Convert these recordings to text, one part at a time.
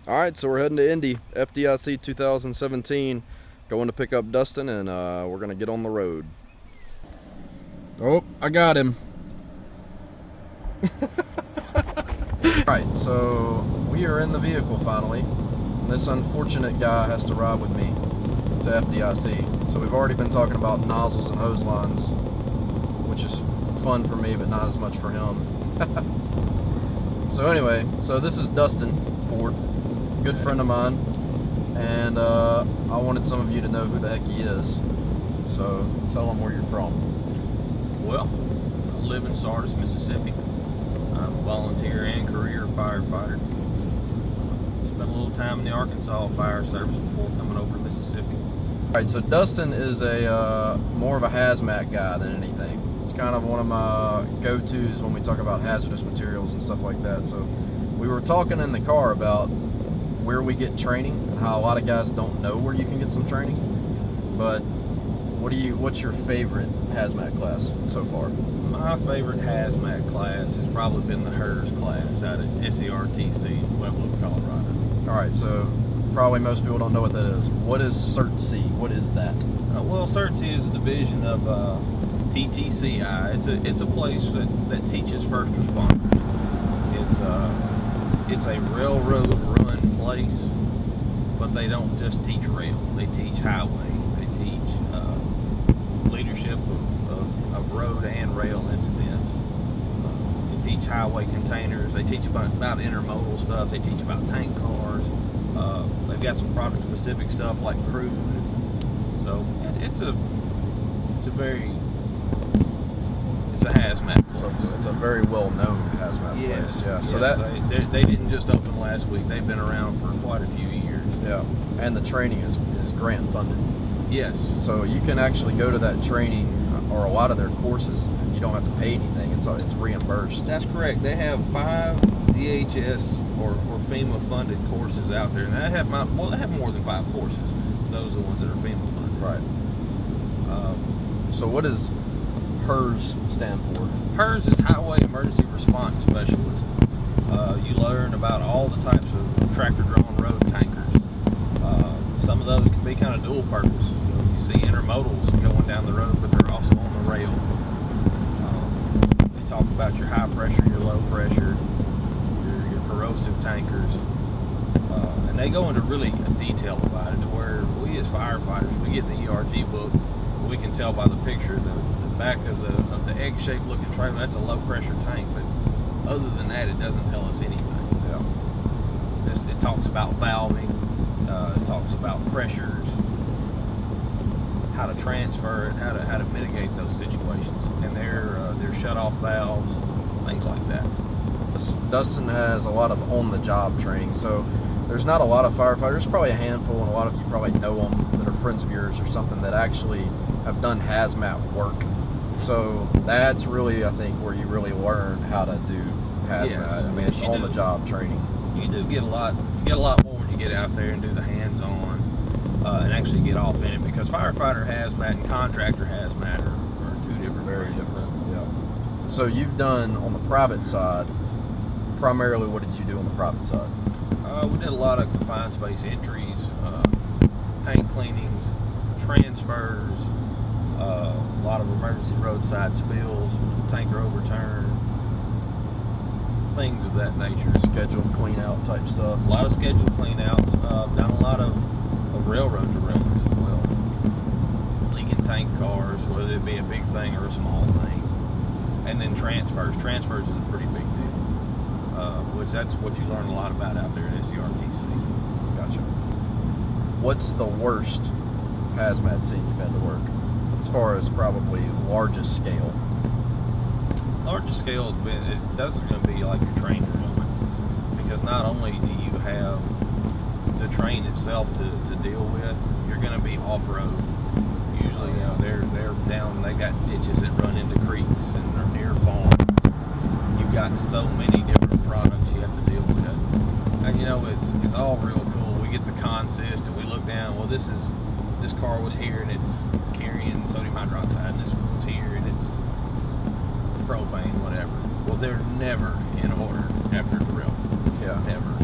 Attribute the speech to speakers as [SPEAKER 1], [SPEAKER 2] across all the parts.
[SPEAKER 1] Alright, so we're heading to Indy, FDIC 2017, going to pick up Dustin, and we're going to get on the road. Oh, I got him. Alright, so we are in the vehicle finally. And this unfortunate guy has to ride with me to FDIC. So we've already been talking about nozzles and hose lines, which is fun for me, but not as much for him. So anyway, so this is Dustin Ford, good friend of mine, and I wanted some of you to know who the heck he is. So tell them where you're from.
[SPEAKER 2] Well, I live in Sardis, Mississippi. I'm a volunteer and career firefighter. Spent a little time in the Arkansas Fire Service before coming over to Mississippi.
[SPEAKER 1] Alright, so Dustin is a more of a hazmat guy than anything. It's kind of one of my go-tos when we talk about hazardous materials and stuff like that. So we were talking in the car about where we get training and how a lot of guys don't know where you can get some training. But what's your favorite hazmat class so far?
[SPEAKER 2] My favorite hazmat class has probably been the HERS class out at SERTC in Pueblo, Colorado.
[SPEAKER 1] Alright, so probably most people don't know what that is. What is CERT-C? What is that?
[SPEAKER 2] Well, CERT-C is a division of TTCI. It's a place that teaches first responders. It's a railroad run place, but they don't just teach rail. They teach highway. They teach leadership of road and rail incidents. They teach highway containers. They teach about intermodal stuff. They teach about tank cars. They've got some product specific stuff like crude. So it's a hazmat place.
[SPEAKER 1] It's a very well-known hazmat place. Yeah. So
[SPEAKER 2] they didn't just open last week. They've been around for quite a few years.
[SPEAKER 1] Yeah, and the training is grant funded.
[SPEAKER 2] Yes.
[SPEAKER 1] So you can actually go to that training or a lot of their courses, and you don't have to pay anything. It's reimbursed.
[SPEAKER 2] That's correct. They have 5 DHS or FEMA funded courses out there, and they have more than 5 courses. Those are the ones that are FEMA funded.
[SPEAKER 1] Right. So what does HERS stand for?
[SPEAKER 2] HERS is Highway Emergency Response Specialist. You learn about all the types of tractor-drawn road tankers. Some of those can be kind of dual purpose. You see intermodals going down the road, but they're also on the rail. They talk about your high pressure, your low pressure, your corrosive tankers. And they go into really detail about it, to where we as firefighters, we get the ERG book, we can tell by the picture, the back of the egg-shaped looking trailer, that's a low pressure tank, but other than that, it doesn't tell us anything.
[SPEAKER 1] Yeah.
[SPEAKER 2] So it talks about valving, it talks about pressures, how to transfer it, how to mitigate those situations, and their shut-off valves, things like that.
[SPEAKER 1] Dustin has a lot of on-the-job training, so there's not a lot of firefighters, probably a handful, and a lot of you probably know them that are friends of yours or something that actually have done hazmat work. So that's really, I think, where you really learn how to do hazmat.
[SPEAKER 2] Yes.
[SPEAKER 1] I mean, it's on-the-job training.
[SPEAKER 2] You do get a lot. You get a lot more when you get out there and do the hands-on and actually get off in it, because firefighter hazmat and contractor hazmat are 2 different.
[SPEAKER 1] Very
[SPEAKER 2] things.
[SPEAKER 1] different. Yeah. So you've done on the private side. Primarily, what did you do on the private side?
[SPEAKER 2] We did a lot of confined space entries, tank cleanings, transfers, a lot of emergency roadside spills, tanker overturn, things of that nature.
[SPEAKER 1] Scheduled clean out type stuff.
[SPEAKER 2] A lot of scheduled clean outs, done a lot of railroad derailments as well. Leaking tank cars, whether it be a big thing or a small thing. And then transfers. Transfers is a pretty big deal. Which that's what you learn a lot about out there at SERTC.
[SPEAKER 1] Gotcha. What's the worst hazmat scene you've been to work? As far as probably largest scale.
[SPEAKER 2] Largest scale those are going to be like your train derailments, because not only do you have the train itself to deal with, you're going to be off-road. Usually, they're down, they got ditches that run into creeks and they're near farms. You've got so many different products you have to deal with. And it's all real cool. We get the consist and we look down, well, this car was here and it's carrying sodium hydroxide, and this one was here and it's propane, whatever. Well, they're never in order after drill.
[SPEAKER 1] Yeah.
[SPEAKER 2] Never.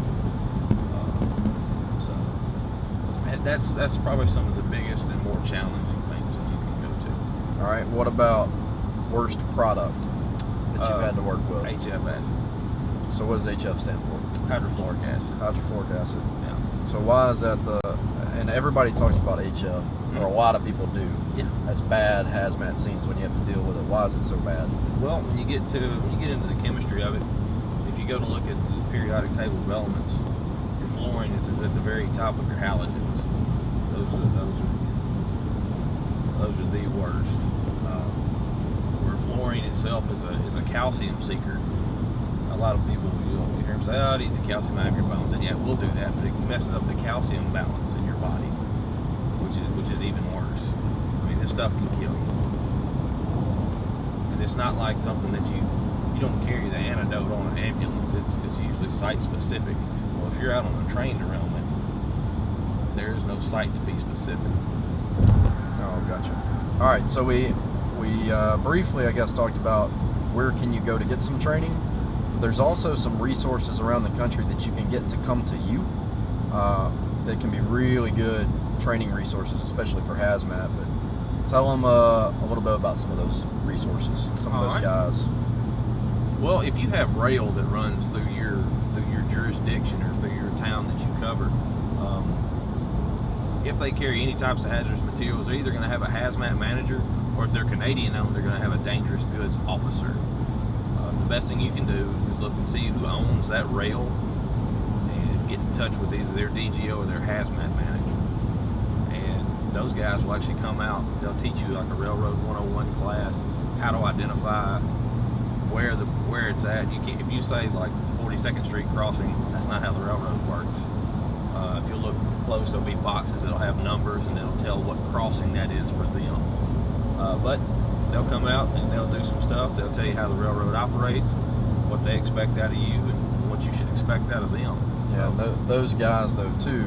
[SPEAKER 2] So that's probably some of the biggest and more challenging things that you can go to.
[SPEAKER 1] All right. What about worst product that you've had to work with?
[SPEAKER 2] HF acid.
[SPEAKER 1] So what does HF stand for?
[SPEAKER 2] Hydrofluoric acid.
[SPEAKER 1] Hydrofluoric acid.
[SPEAKER 2] Yeah.
[SPEAKER 1] So why is that and everybody talks about HF, or a lot of people do.
[SPEAKER 2] Yeah.
[SPEAKER 1] As bad hazmat scenes when you have to deal with it. Why is it so bad?
[SPEAKER 2] Well, when you get into the chemistry of it, if you go to look at the periodic table of elements, your fluorine is at the very top of your halogens. Those are the worst. Where fluorine itself is a calcium seeker. A lot of people, you hear them say, "Oh, it needs calcium out of your bones," and yeah, it will do that, but it messes up the calcium balance in your body, which is even worse. I mean, this stuff can kill you. And it's not like something that you don't carry the antidote on an ambulance. It's usually site specific. Well, if you're out on a train derailment, there is no site to be specific.
[SPEAKER 1] Oh, gotcha. All right, so we briefly, I guess, talked about where can you go to get some training. There's also some resources around the country that you can get to come to you that can be really good training resources, especially for hazmat. But tell them a little bit about some of those resources, some of those guys.
[SPEAKER 2] Well, if you have rail that runs through your jurisdiction or through your town that you cover, if they carry any types of hazardous materials, they're either going to have a hazmat manager, or if they're Canadian owned, they're going to have a dangerous goods officer. The best thing you can do is look and see who owns that rail and get in touch with either their DGO or their hazmat manager. And those guys will actually come out. They'll teach you like a Railroad 101 class, how to identify where it's at. If you say like 42nd Street crossing, that's not how the railroad works. If you look close, there'll be boxes that'll have numbers and it'll tell what crossing that is for them. But they'll come out and they'll do some stuff. They'll tell you how the railroad operates, what they expect out of you, and what you should expect out of them.
[SPEAKER 1] Yeah, those guys though too.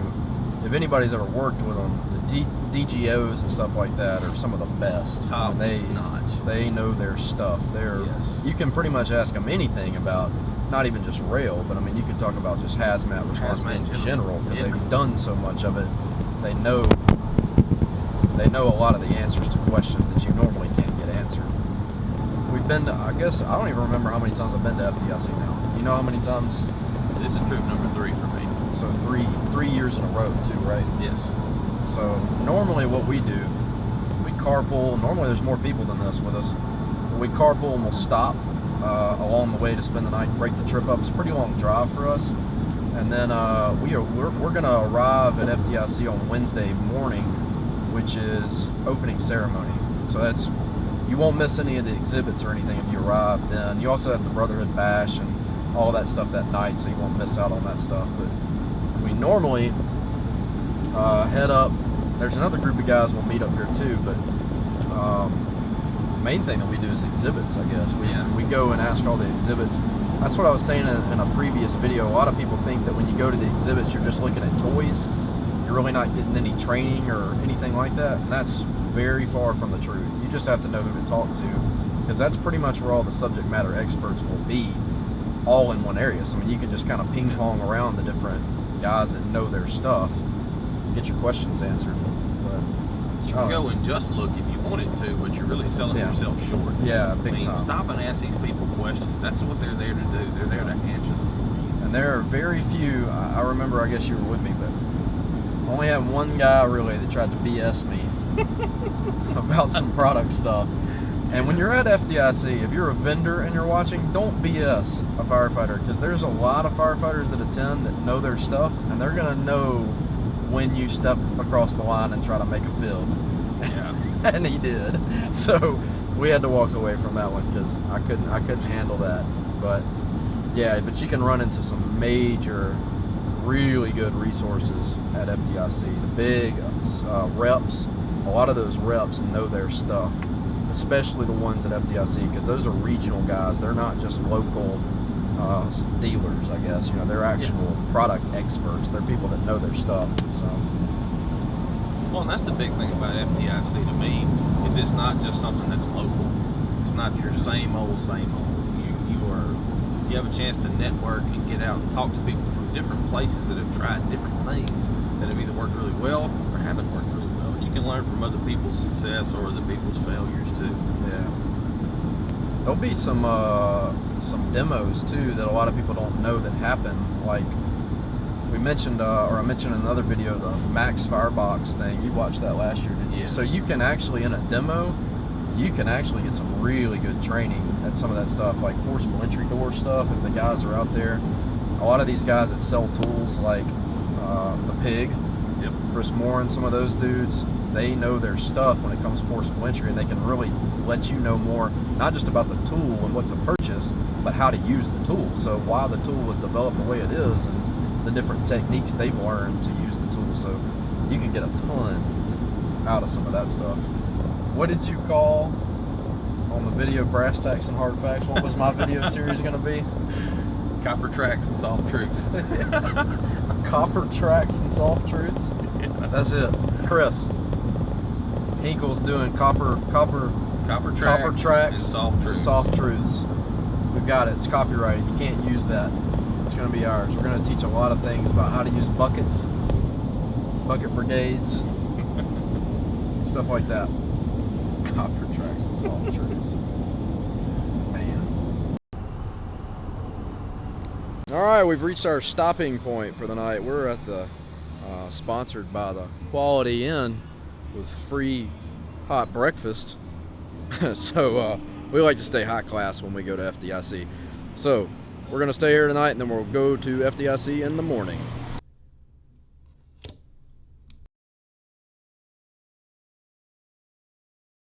[SPEAKER 1] If anybody's ever worked with them, the DGOs and stuff like that are some of the best.
[SPEAKER 2] Top notch.
[SPEAKER 1] They know their stuff. You can pretty much ask them anything about, not even just rail, but I mean you could talk about just hazmat response in general, because they've done so much of it. They know a lot of the answers to questions that you normally can't get answered. We've been to, I guess, I don't even remember how many times I've been to FDIC now. You know how many times?
[SPEAKER 2] This is trip number 3 for me.
[SPEAKER 1] So three years in a row too, right?
[SPEAKER 2] Yes.
[SPEAKER 1] So normally what we do, we carpool. Normally there's more people than this with us. We carpool and we'll stop along the way to spend the night, break the trip up. It's a pretty long drive for us. And then we're going to arrive at FDIC on Wednesday morning, which is opening ceremony. So you won't miss any of the exhibits or anything if you arrive then. You also have the Brotherhood Bash and all that stuff that night, so you won't miss out on that stuff. But we normally head up. There's another group of guys we'll meet up here too, but main thing that we do is exhibits, I guess. We go and ask all the exhibits. That's what I was saying in a previous video. A lot of people think that when you go to the exhibits, you're just looking at toys. You're really not getting any training or anything like that. And that's very far from the truth. You just have to know who to talk to, because that's pretty much where all the subject matter experts will be, all in one area. So I mean, you can just kind of ping pong around the different guys that know their stuff, get your questions answered. But
[SPEAKER 2] you can go and just look if you wanted to, but you're really selling yourself short.
[SPEAKER 1] Yeah, big time.
[SPEAKER 2] Stop and ask these people questions. That's what they're there to do. They're there to answer them for you.
[SPEAKER 1] And there are very few. I remember, I guess you were with me, but I only had one guy really that tried to BS me about some product stuff. And when you're at FDIC, if you're a vendor and you're watching, don't BS a firefighter, because there's a lot of firefighters that attend that know their stuff, and they're going to know when you step across the line and try to make a fib.
[SPEAKER 2] Yeah.
[SPEAKER 1] And he did. So we had to walk away from that one because I couldn't handle that. But yeah, but you can run into some major, really good resources at FDIC. The big reps, a lot of those reps know their stuff, especially the ones at FDIC, because those are regional guys. They're not just local dealers, I guess. You know, they're actual product experts. They're people that know their stuff. So.
[SPEAKER 2] Well, and that's the big thing about FDIC to me, is it's not just something that's local. It's not your same old, same old. You are you have a chance to network and get out and talk to people from different places that have tried different things that have either worked really well or haven't worked really well. You can learn from other people's success or other people's failures too.
[SPEAKER 1] Yeah. There'll be some demos too that a lot of people don't know that happen. Like we mentioned, or I mentioned in another video, the Max Firebox thing. You watched that last year, didn't you?
[SPEAKER 2] Yes.
[SPEAKER 1] So you can actually, in a demo, you can actually get some really good training at some of that stuff, like forcible entry door stuff. If the guys are out there, a lot of these guys that sell tools, like the Pig,
[SPEAKER 2] Yep.
[SPEAKER 1] Chris Moore, and some of those dudes, they know their stuff when it comes to forcible entry, and they can really let you know more, not just about the tool and what to purchase, but how to use the tool. So why the tool was developed the way it is, and the different techniques they've learned to use the tool. So you can get a ton out of some of that stuff. What did you call on the video Brass Tacks and Hard Facts? What was my video series going to be?
[SPEAKER 2] Copper tracks and soft truths.
[SPEAKER 1] Copper tracks and soft truths.
[SPEAKER 2] Yeah.
[SPEAKER 1] That's it. Chris, Hinkle's doing copper tracks
[SPEAKER 2] and soft truths.
[SPEAKER 1] soft truths. We've got it. It's copyrighted. You can't use that. It's going to be ours. We're going to teach a lot of things about how to use buckets, bucket brigades, stuff like that. Copper tracks and soft truths. Man. All right, we've reached our stopping point for the night. We're at the sponsored by the Quality Inn with free hot breakfast. So we like to stay high class when we go to FDIC. So we're going to stay here tonight, and then we'll go to FDIC in the morning.